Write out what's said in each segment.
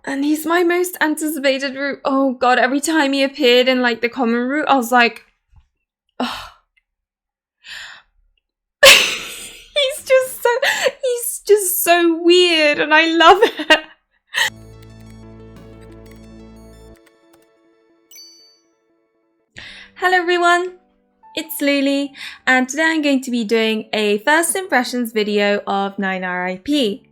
And he's my most anticipated route. Oh god, every time he appeared in like the common route, I was like, oh. he's just so weird and I love it. Hello everyone, it's Luli, and today I'm going to be doing a first impressions video of 9 R.I.P.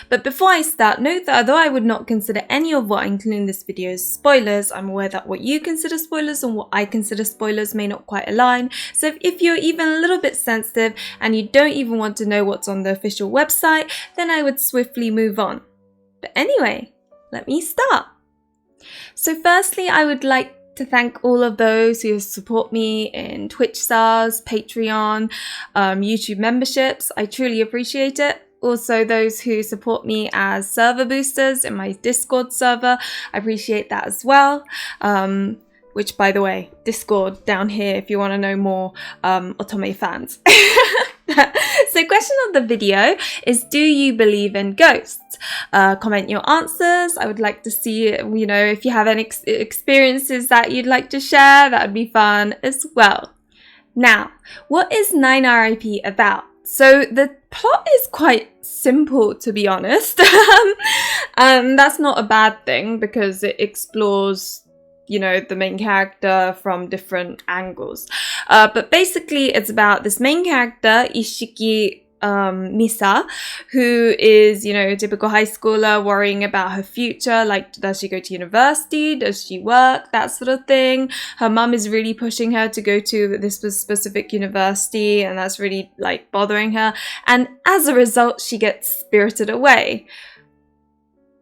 But before I start, note that although I would not consider any of what I include in this video as spoilers, I'm aware that what you consider spoilers and what I consider spoilers may not quite align. So if you're even a little bit sensitive and you don't even want to know what's on the official website, then I would swiftly move on. But anyway, let me start. So firstly, I would like to thank all of those who support me in Twitch stars, Patreon, YouTube memberships. I truly appreciate it. Also, those who support me as server boosters in my Discord server, I appreciate that as well. Which, by the way, Discord down here if you want to know more otome fans. So question of the video is, do you believe in ghosts? Comment your answers. I would like to see, you know, if you have any experiences that you'd like to share, that would be fun as well. Now, what is 9 R.I.P. about? So the plot is quite simple, to be honest. That's not a bad thing because it explores, you know, the main character from different angles. But basically it's about this main character, Isshiki, Misa, who is, you know, a typical high schooler worrying about her future, like does she go to university, does she work, that sort of thing. Her mum is really pushing her to go to this specific university and that's really like bothering her, and as a result she gets spirited away.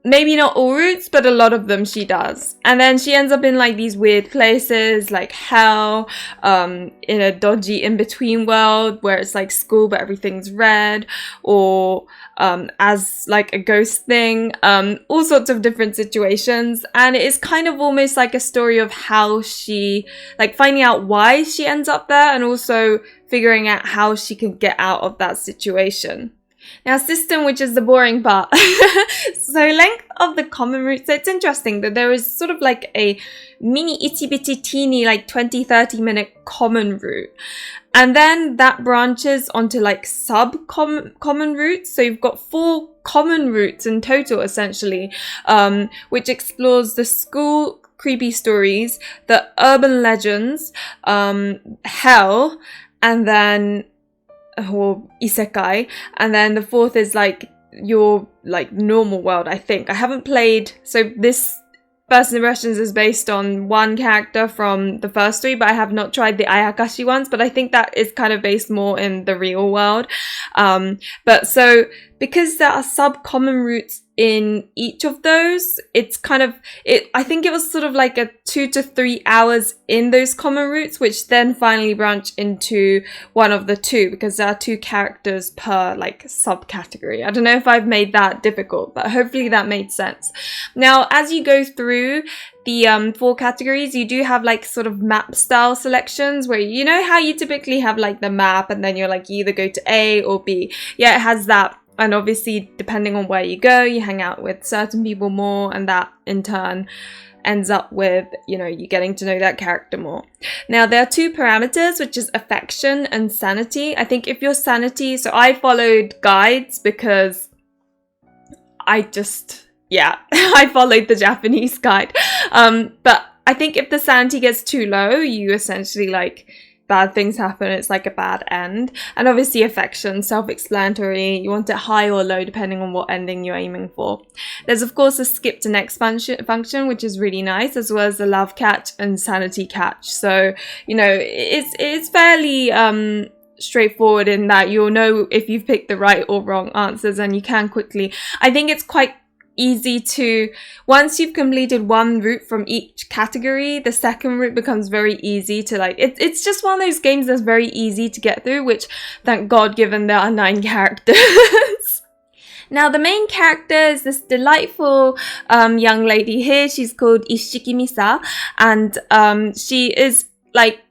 Maybe not all routes, but a lot of them she does. And then she ends up in like these weird places like hell, in a dodgy in-between world where it's like school but everything's red, or as like a ghost thing, all sorts of different situations. And it is kind of almost like a story of how she, like finding out why she ends up there and also figuring out how she can get out of that situation. Now system, which is the boring part. So length of the common route. So it's interesting that there is sort of like a mini itty bitty teeny like 20-30 minute common route. And then that branches onto like common routes. So you've got 4 common routes in total essentially, which explores the school creepy stories, the urban legends, hell, and then or isekai, and then the 4th is like your like normal world. I think I haven't played, so this first impressions is based on one character from the first 3, but I have not tried the Ayakashi ones, but I think that is kind of based more in the real world. But so because there are sub-common routes in each of those, it's kind of, I think it was sort of like a 2 to 3 hours in those common routes, which then finally branch into one of the 2, because there are 2 characters per like subcategory. I don't know if I've made that difficult, but hopefully that made sense. Now, as you go through the 4 categories, you do have like sort of map style selections where, you know how you typically have like the map and then you're like, you either go to A or B. Yeah, it has that. And obviously, depending on where you go, you hang out with certain people more, and that in turn ends up with, you know, you getting to know that character more. Now, there are 2 parameters, which is affection and sanity. I think if your sanity, so I followed guides because I just, yeah, I followed the Japanese guide. But I think if the sanity gets too low, you essentially like, bad things happen, it's like a bad end. And obviously affection, self-explanatory, you want it high or low depending on what ending you're aiming for. There's of course a skip to next function, which is really nice, as well as the love catch and sanity catch. So, you know, it's fairly straightforward in that you'll know if you've picked the right or wrong answers, and you can quickly, I think it's quite easy to, once you've completed one route from each category, the second route becomes very easy to like, it's just one of those games that's very easy to get through, which thank God, given there are 9 characters. Now the main character is this delightful young lady here. She's called Isshiki Misa, and she is like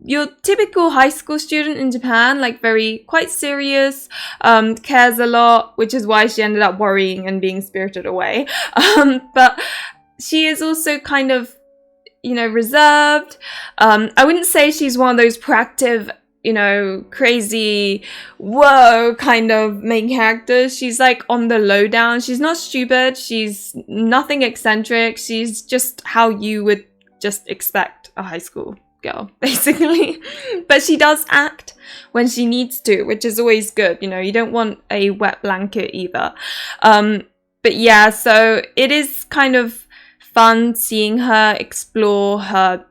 your typical high school student in Japan, like quite serious, cares a lot, which is why she ended up worrying and being spirited away. But she is also kind of, reserved. I wouldn't say she's one of those proactive, crazy, whoa kind of main characters. She's like on the lowdown. She's not stupid. She's nothing eccentric. She's just how you would just expect a high school girl, basically. But she does act when she needs to, which is always good. You don't want a wet blanket either. But yeah, so it is kind of fun seeing her explore her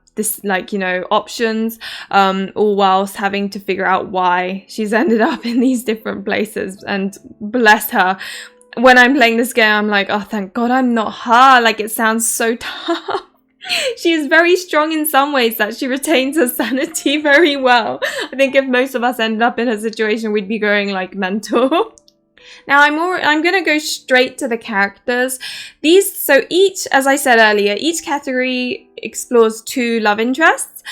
options, all whilst having to figure out why she's ended up in these different places. And bless her, when I'm playing this game, I'm like, oh, thank God I'm not her. Like, it sounds so tough. She is very strong in some ways, that she retains her sanity very well. I think if most of us ended up in her situation, we'd be going like mental. Now I'm going to go straight to the characters. Each, as I said earlier, each category explores 2 love interests.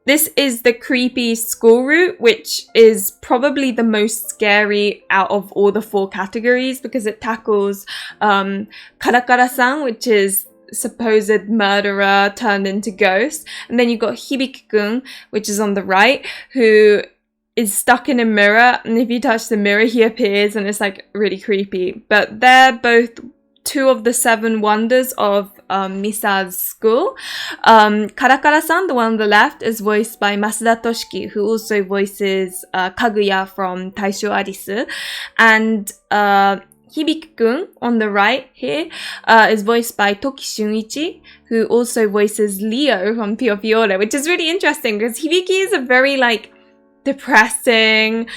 This is the creepy school route, which is probably the most scary out of all the 4 categories, because it tackles Karakara-san, which is supposed murderer turned into ghost. And then you've got Hibiki-kun, which is on the right, who is stuck in a mirror, and if you touch the mirror, he appears, and it's like really creepy. But they're both 2 of the 7 wonders of Misa's school. Karakara-san, the one on the left, is voiced by Masuda Toshiki, who also voices Kaguya from Taisho Arisu. And Hibiki-kun on the right here is voiced by Toki Shunichi, who also voices Leo from Pio Fiore, which is really interesting because Hibiki is a very depressing,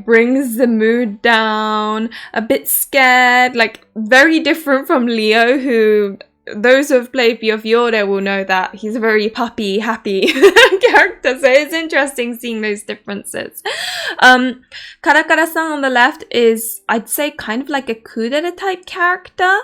brings the mood down, a bit scared, very different from Leo, who those who have played Pio Fiore will know that he's a very puppy, happy character. So it's interesting seeing those differences. Karakara-san on the left is, I'd say, kind of like a kudere type character.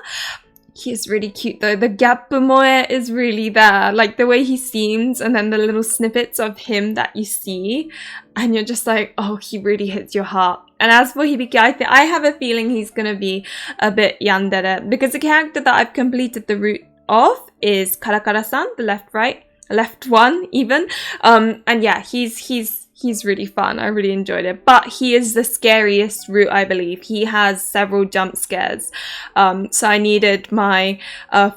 He's really cute though. The gap moe is really there. Like the way he seems, and then the little snippets of him that you see, and you're just like, oh, he really hits your heart. And as for Hibiki, I have a feeling he's gonna be a bit yandere, because the character that I've completed the route of is Karakara-san, the left one even. And yeah, he's really fun. I really enjoyed it. But he is the scariest route, I believe. He has several jump scares. So I needed my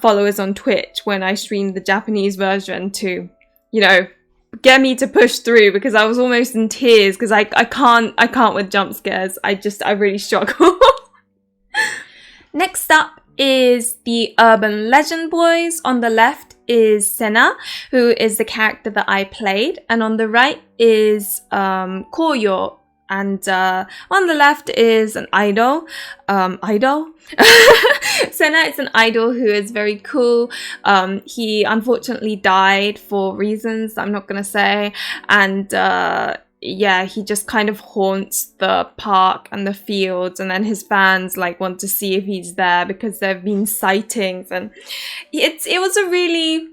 followers on Twitch when I streamed the Japanese version to, get me to push through, because I was almost in tears because I can't with jump scares. I really struggle. Next up is the Urban Legend Boys. On the left is Sena, who is the character that I played, and on the right is Koyo, and on the left is an idol. Sena is an idol who is very cool. He unfortunately died for reasons I'm not gonna say, and yeah, he just kind of haunts the park and the fields, and then his fans want to see if he's there because there have been sightings, and it was a really,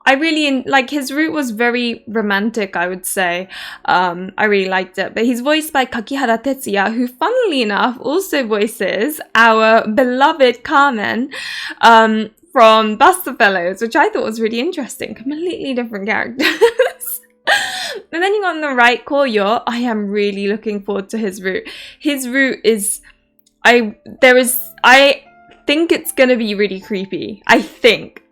I really his route was very romantic, I would say. I really liked it. But he's voiced by Kakihara Tetsuya, who funnily enough also voices our beloved Carmen from Buster Fellows, which I thought was really interesting. Completely different characters. And then you got on the right, Koyo. I am really looking forward to his route. His route is, I think it's gonna be really creepy. I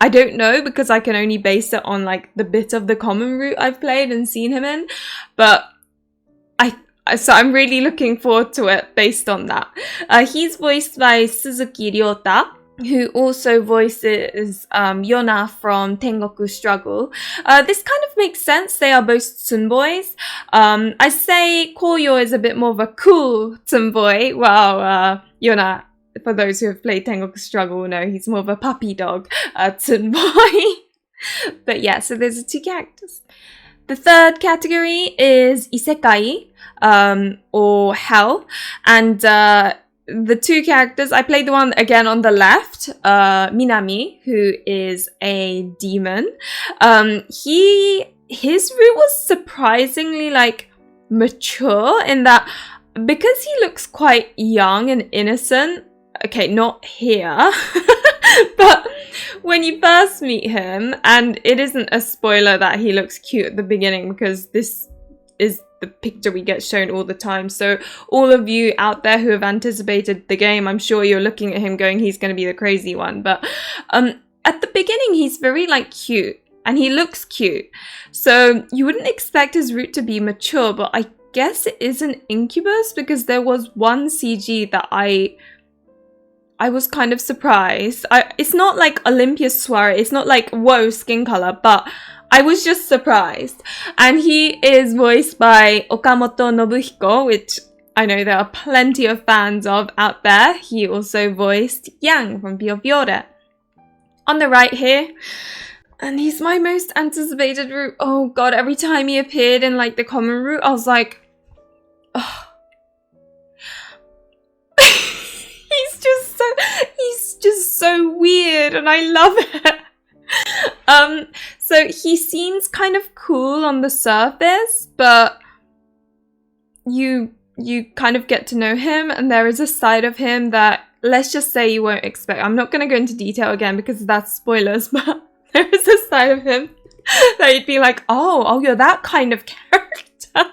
don't know, because I can only base it on the bit of the common route I've played and seen him in, but so I'm really looking forward to it based on that. He's voiced by Suzuki Ryota, who also voices Yona from Tengoku Struggle. This kind of makes sense. They are both tsumboys. I say Koyo is a bit more of a cool tsumboy, while Yona, for those who have played Tengoku Struggle, will know he's more of a puppy dog tsumboy. But yeah, so there's the 2 characters. The third category is Isekai, or Hell, and the 2 characters, I played the one again on the left, Minami, who is a demon. He his route was surprisingly like mature in that because he looks quite young and innocent. Okay, not here, but when you first meet him, and it isn't a spoiler that he looks cute at the beginning because this is the picture we get shown all the time. So all of you out there who have anticipated the game, I'm sure you're looking at him going, he's going to be the crazy one. But at the beginning, he's very like cute and he looks cute. So you wouldn't expect his route to be mature, but I guess it is an incubus because there was one CG that I was kind of surprised. It's not like Olympia Soiree, it's not like, whoa, skin color, but I was just surprised. And he is voiced by Okamoto Nobuhiko, which I know there are plenty of fans of out there. He also voiced Yang from Pio Fiore. On the right here, and he's my most anticipated route. Oh god, every time he appeared in like the common route, I was like, oh. He's just so weird and I love it. So he seems kind of cool on the surface, but you kind of get to know him and there is a side of him that, let's just say, you won't expect. I'm not going to go into detail again because that's spoilers, but there is a side of him that you'd be like, oh, you're that kind of character. And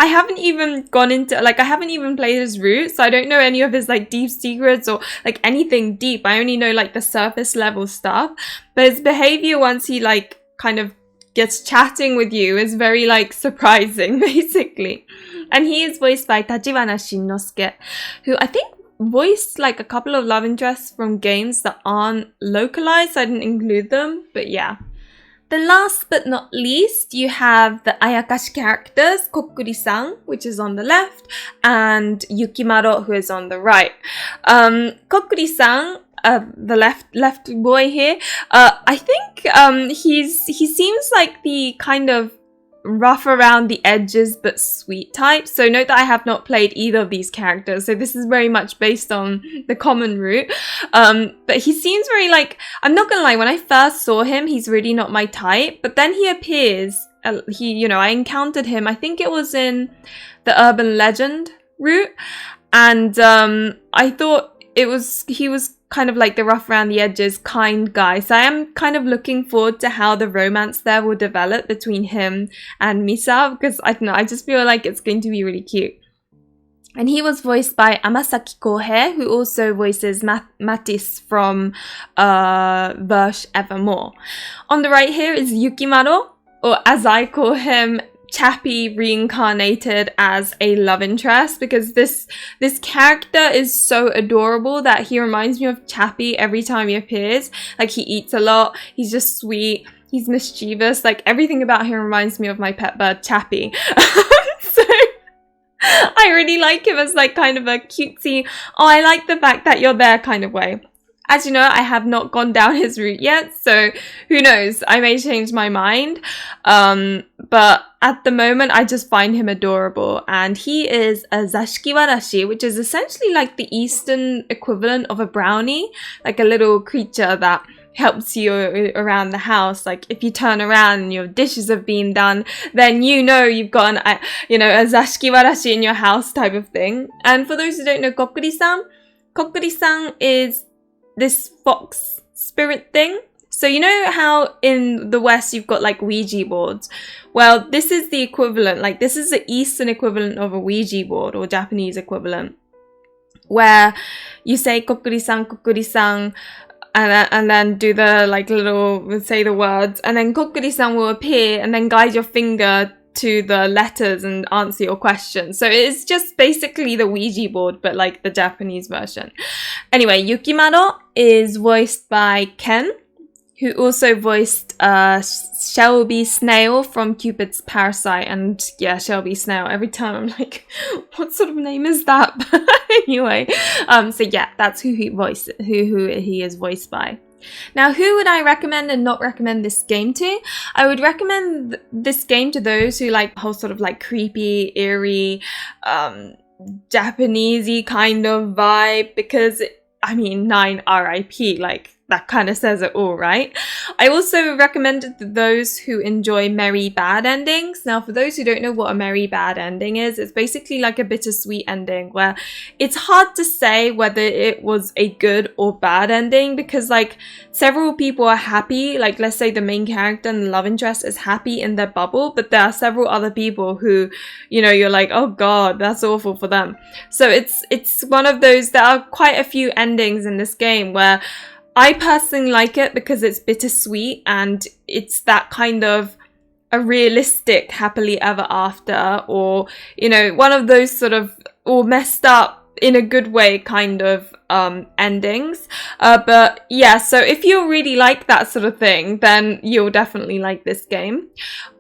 I haven't even gone into, like, I haven't even played his route, so I don't know any of his, like, deep secrets or, like, anything deep. I only know, like, the surface level stuff. But his behavior once he, like, kind of gets chatting with you is very, like, surprising, basically. And he is voiced by Tachibana Shinnosuke, who I think voiced, like, a couple of love interests from games that aren't localized. I didn't include them, but yeah. Then last but not least, you have the Ayakashi characters, Kokuri-san, which is on the left, and Yukimaro, who is on the right. Kokuri-san, the left boy here, I think he seems like the kind of rough around the edges but sweet type. So note that I have not played either of these characters, so this is very much based on the common route. But he seems very like, I'm not gonna lie, when I first saw him, he's really not my type, but then he appears, I encountered him, I think it was in the Urban Legend route, and I thought he was kind of like the rough around the edges kind guy. So I am kind of looking forward to how the romance there will develop between him and Misa, because I don't know, I just feel like it's going to be really cute. And he was voiced by Amasaki Kohei, who also voices Matisse from Verse Evermore. On the right here is Yukimaro, or as I call him, Chappie reincarnated as a love interest, because this character is so adorable that he reminds me of Chappie every time he appears. Like, he eats a lot, he's just sweet, he's mischievous, like everything about him reminds me of my pet bird Chappie. So I really like him as like kind of a cutesy, oh, I like the fact that you're there kind of way. As you know, I have not gone down his route yet, so who knows, I may change my mind. But at the moment, I just find him adorable. And he is a zashikiwarashi, which is essentially like the Eastern equivalent of a brownie, like a little creature that helps you around the house. Like, if you turn around and your dishes have been done, then you know you've got a zashikiwarashi in your house type of thing. And for those who don't know Kokuri-san is this fox spirit thing. So you know how in the West you've got like Ouija boards? Well, this is the equivalent, like this is the Eastern equivalent of a Ouija board, or Japanese equivalent, where you say Kokuri-san, Kokuri-san, and then do the like little, say the words, and then Kokuri-san will appear and then guide your finger to the letters and answer your question. So it's just basically the Ouija board, but like the Japanese version. Anyway, Yukimaro is voiced by Ken, who also voiced Shelby Snail from Cupid's Parasite. And yeah, Shelby Snail, every time I'm like, what sort of name is that? But anyway, so yeah, that's who he is voiced by. Now, who would I recommend and not recommend this game to? I would recommend this game to those who like whole sort of like creepy, eerie, Japanesey kind of vibe, because I mean, 9 R.I.P, like that kind of says it all, right? I also recommend it to those who enjoy merry bad endings. Now, for those who don't know what a merry bad ending is, it's basically like a bittersweet ending where it's hard to say whether it was a good or bad ending because like several people are happy, like let's say the main character and the love interest is happy in their bubble, but there are several other people who, you know, you're like, oh god, that's awful for them. So it's one of those, there are quite a few endings in this game where I personally like it because it's bittersweet and it's that kind of a realistic happily ever after, or, you know, one of those sort of, or messed up in a good way kind of endings. But yeah, so if you really like that sort of thing, then you'll definitely like this game.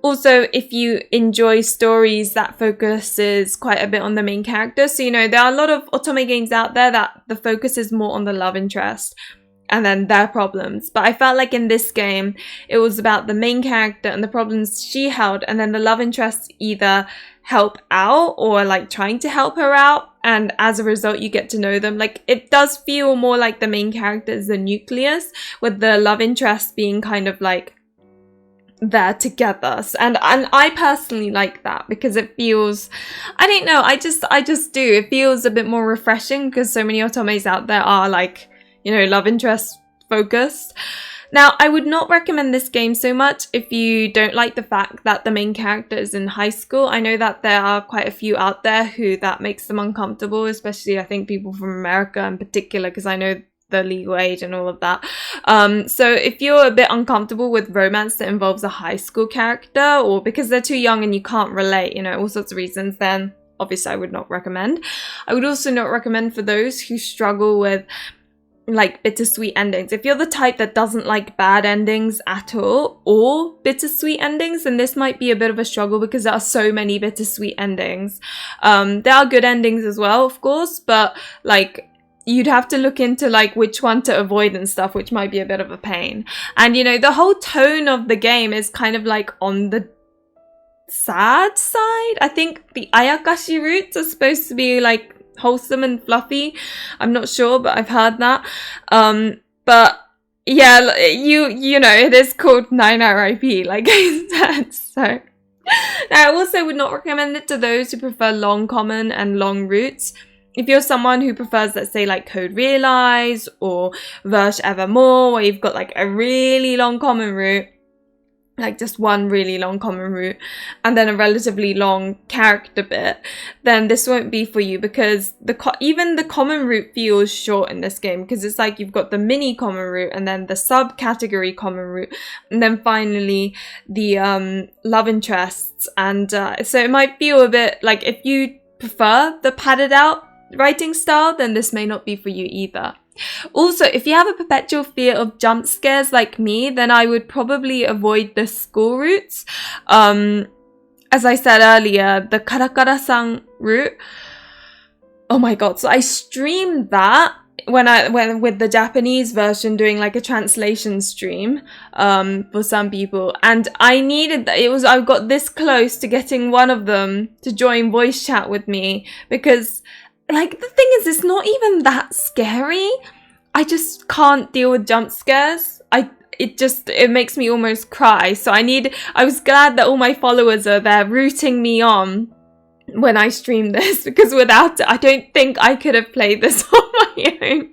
Also, if you enjoy stories that focuses quite a bit on the main character, so you know, there are a lot of otome games out there that the focus is more on the love interest and then their problems. But I felt like in this game, it was about the main character and the problems she held, and then the love interest either help out or like trying to help her out, and as a result you get to know them. Like it does feel more like the main character is the nucleus, with the love interest being kind of like there together. And I personally like that because it feels, I don't know, I just do, it feels a bit more refreshing because so many otomes out there are like, you know, love interest focused. Now, I would not recommend this game so much if you don't like the fact that the main character is in high school. I know that there are quite a few out there who that makes them uncomfortable, especially I think people from America in particular, because I know the legal age and all of that. So if you're a bit uncomfortable with romance that involves a high school character, or because they're too young and you can't relate, you know, all sorts of reasons, then obviously I would not recommend. I would also not recommend for those who struggle with like bittersweet endings. If you're the type that doesn't like bad endings at all or bittersweet endings, then this might be a bit of a struggle because there are so many bittersweet endings. There are good endings as well, of course, but like you'd have to look into like which one to avoid and stuff, which might be a bit of a pain. And you know, the whole tone of the game is kind of like on the sad side. I think the ayakashi routes are supposed to be like wholesome and fluffy. I'm not sure, but I've heard that. But yeah, you know, it is called 9 R.I.P, like I said. So now I also would not recommend it to those who prefer long common and long routes. If you're someone who prefers, let's say, like Code Realize or Verge Evermore, where you've got like a really long common route, like just one really long common route and then a relatively long character bit, then this won't be for you because even the common route feels short in this game, because it's like you've got the mini common route and then the subcategory common route and then finally the love interests, and so it might feel a bit like, if you prefer the padded out writing style, then this may not be for you either. Also, if you have a perpetual fear of jump scares like me, then I would probably avoid the school routes. As I said earlier, the Karakara-san route, oh my god, so I streamed that when with the Japanese version, doing like a translation stream for some people, and I needed that. I got this close to getting one of them to join voice chat with me, because like, the thing is, it's not even that scary. I just can't deal with jump scares. It makes me almost cry. So I was glad that all my followers are there rooting me on when I stream this, because without it, I don't think I could have played this on my own.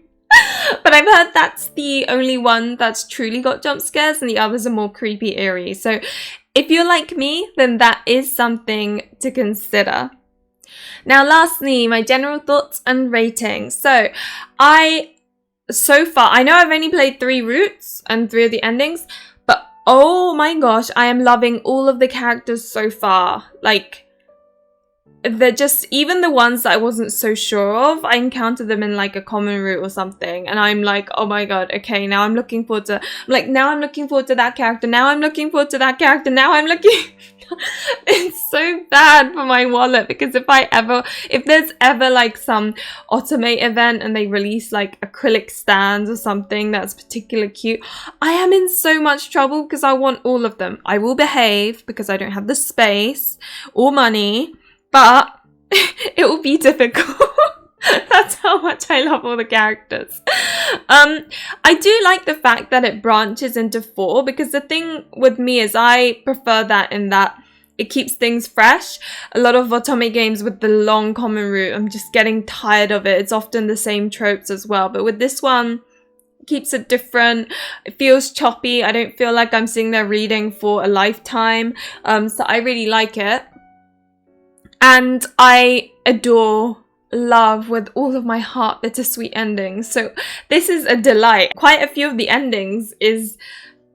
But I've heard that's the only one that's truly got jump scares, and the others are more creepy, eerie. So if you're like me, then that is something to consider. Now, lastly, my general thoughts and ratings. So far, I know I've only played 3 routes and 3 of the endings, but oh my gosh, I am loving all of the characters so far. Like, they're just, even the ones that I wasn't so sure of, I encountered them in like a common route or something, and I'm like, oh my god, okay, now I'm looking forward to, now I'm looking forward to that character, now I'm looking forward to that character, now I'm looking... It's so bad for my wallet, because if there's ever like some otome event and they release like acrylic stands or something that's particularly cute, I am in so much trouble because I want all of them. I will behave because I don't have the space or money, but it will be difficult. That's how much I love all the characters. I do like the fact that it branches into 4, because the thing with me is I prefer that in that it keeps things fresh. A lot of otome games with the long common root, I'm just getting tired of it. It's often the same tropes as well. But with this one, it keeps it different. It feels choppy. I don't feel like I'm sitting there reading for a lifetime. So I really like it. And I love with all of my heart bittersweet endings. So this is a delight. Quite a few of the endings is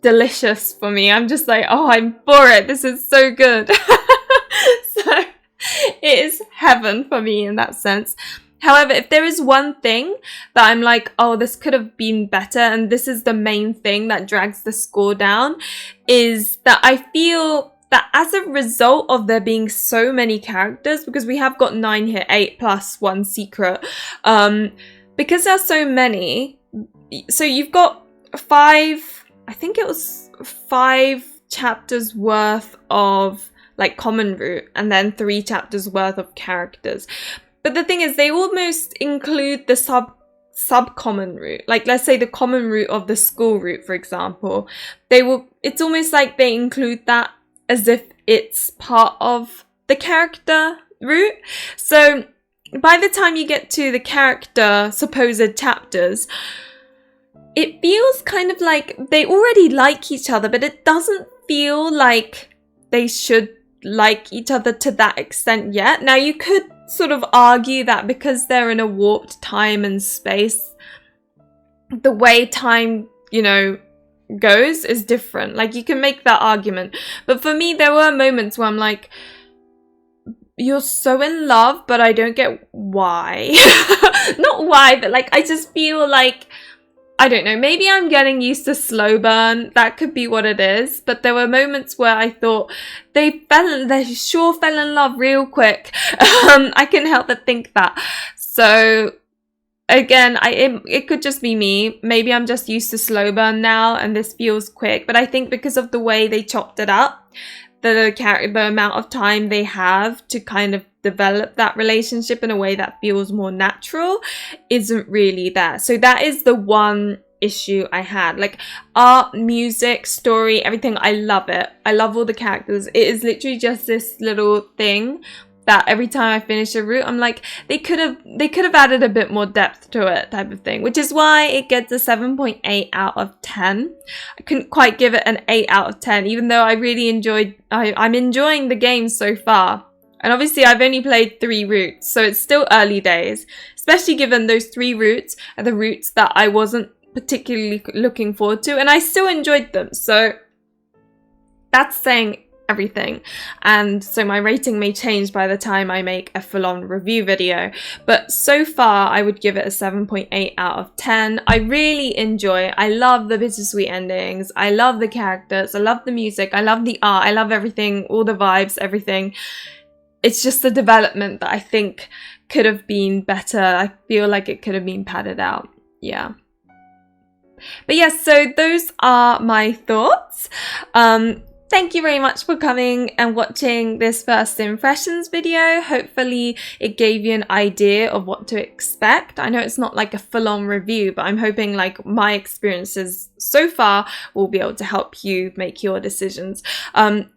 delicious for me. I'm just like, oh, I'm for it. This is so good. So it is heaven for me in that sense. However, if there is one thing that I'm like, oh, this could have been better, and this is the main thing that drags the score down, is that I feel that as a result of there being so many characters, because we have got 9 here, 8 plus 1 secret, because there's so many, so you've got 5, I think it was 5 chapters worth of like common root, and then 3 chapters worth of characters. But the thing is, they almost include the sub-common root. Like, let's say the common root of the school root, for example. It's almost like they include that as if it's part of the character root. So by the time you get to the character supposed chapters, it feels kind of like they already like each other, but it doesn't feel like they should like each other to that extent yet. Now, you could sort of argue that because they're in a warped time and space, the way time, you know, goes is different. Like, you can make that argument. But for me, there were moments where I'm like, you're so in love, but I don't get why. Not why, but like, I just feel like, I don't know, maybe I'm getting used to slow burn. That could be what it is. But there were moments where I thought they sure fell in love real quick. I couldn't help but think that. So again, it could just be me. Maybe I'm just used to slow burn now and this feels quick. But I think because of the way they chopped it up, the amount of time they have to kind of develop that relationship in a way that feels more natural isn't really there. So that is the one issue I had. Like, art, music, story, everything, I love it. I love all the characters. It is literally just this little thing that every time I finish a route, I'm like, they could have added a bit more depth to it, type of thing, which is why it gets a 7.8 out of 10. I couldn't quite give it an 8 out of 10, even though I really I'm enjoying the game so far. And obviously I've only played 3 routes, so it's still early days, especially given those 3 routes are the routes that I wasn't particularly looking forward to, and I still enjoyed them. So that's saying everything. And so my rating may change by the time I make a full-on review video, but so far I would give it a 7.8 out of 10. I really enjoy it. I love the bittersweet endings. I love the characters. I love the music. I love the art. I love everything, all the vibes, everything. It's just the development that I think could have been better. I feel like it could have been padded out. Yeah. But yes, so those are my thoughts. Thank you very much for coming and watching this first impressions video. Hopefully it gave you an idea of what to expect. I know it's not like a full-on review, but I'm hoping like my experiences so far will be able to help you make your decisions.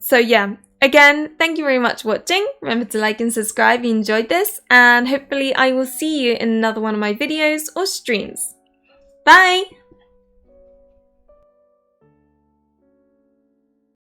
So yeah, again, thank you very much for watching. Remember to like and subscribe if you enjoyed this, and hopefully I will see you in another one of my videos or streams. Bye!